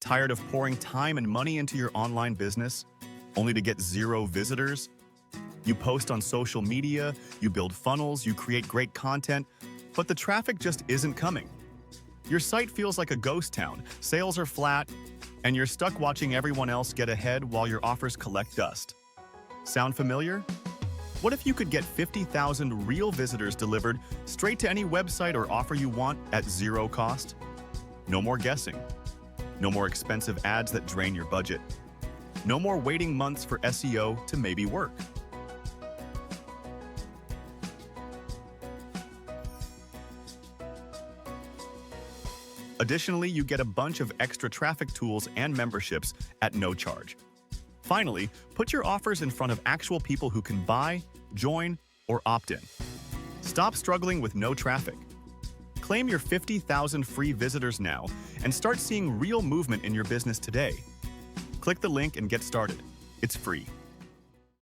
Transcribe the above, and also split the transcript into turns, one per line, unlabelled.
Tired of pouring time and money into your online business, only to get zero visitors? You post on social media, you build funnels, you create great content, but the traffic just isn't coming. Your site feels like a ghost town, sales are flat, and you're stuck watching everyone else get ahead while your offers collect dust. Sound familiar? What if you could get 50,000 real visitors delivered straight to any website or offer you want at zero cost? No more guessing. No more expensive ads that drain your budget. No more waiting months for SEO to maybe work. Additionally, you get a bunch of extra traffic tools and memberships at no charge. Finally, put your offers in front of actual people who can buy, join, or opt in. Stop struggling with no traffic. Claim your 50,000 free visitors now and start seeing real movement in your business today. Click the link and get started. It's free.